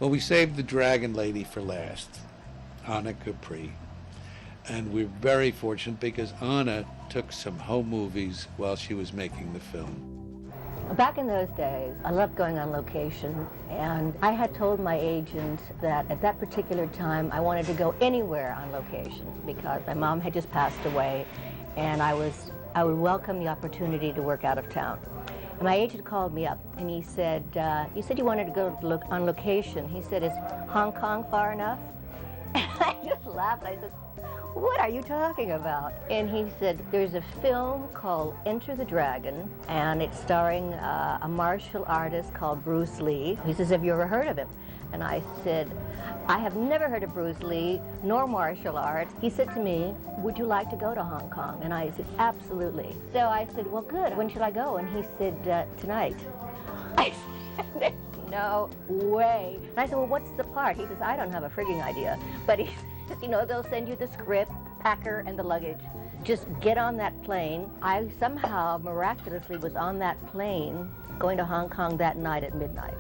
Well, we saved the dragon lady for last, Ahna Capri. And we're very fortunate because Anna took some home movies while she was making the film. Back in those days, I loved going on location, and I had told my agent that at that particular time I wanted to go anywhere on location because my mom had just passed away, and I would welcome the opportunity to work out of town. And my agent called me up, and he said, you said you wanted to go on location. He said, is Hong Kong far enough? And I just laughed. I said, what are you talking about? And he said, there's a film called Enter the Dragon, and it's starring a martial artist called Bruce Lee. He says, have you ever heard of him? And I said, I have never heard of Bruce Lee, nor martial arts. He said to me, would you like to go to Hong Kong? And I said, absolutely. So I said, well, good. When should I go? And he said, tonight. I said, no way. And I said, well, what's the part? He says, I don't have a frigging idea. But he says, you know, they'll send you the script, packer, and the luggage. Just get on that plane. I somehow miraculously was on that plane going to Hong Kong that night at midnight.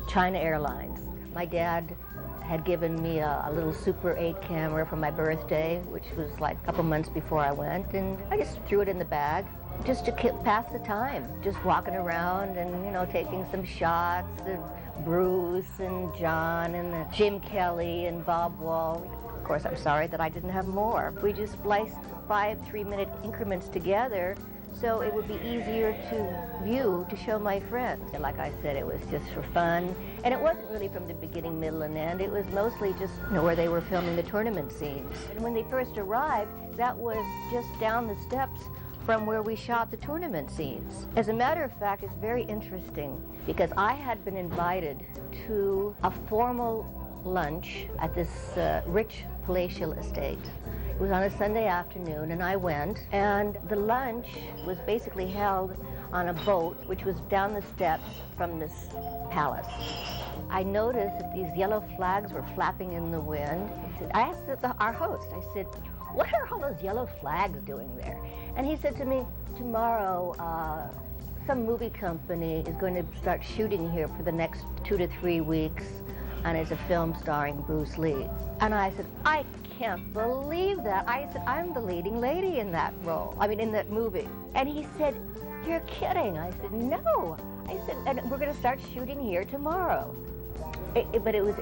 China Airlines. My dad had given me a little Super 8 camera for my birthday, which was like a couple months before I went, and I just threw it in the bag just to pass the time, just walking around and, you know, taking some shots of Bruce and John and Jim Kelly and Bob Wall. Of course, I'm sorry that I didn't have more. We just spliced 5 3-minute increments together so it would be easier to view, to show my friends. And like I said, it was just for fun. And it wasn't really from the beginning, middle, and end. It was mostly just, you know, where they were filming the tournament scenes. And when they first arrived, that was just down the steps from where we shot the tournament scenes. As a matter of fact, it's very interesting because I had been invited to a formal lunch at this rich palatial estate. It was on a Sunday afternoon, and I went, and the lunch was basically held on a boat which was down the steps from this palace. I noticed that these yellow flags were flapping in the wind. I asked our host, I said, what are all those yellow flags doing there? And he said to me, tomorrow, some movie company is going to start shooting here for the next 2 to 3 weeks, and it's a film starring Bruce Lee. And I said, I can't believe that. I said, I'm the leading lady in that role, in that movie. And he said, you're kidding. I said, no. I said, and we're going to start shooting here tomorrow. But it was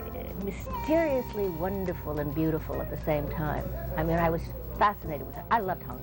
mysteriously wonderful and beautiful at the same time. I was fascinated with it. I loved Hong Kong.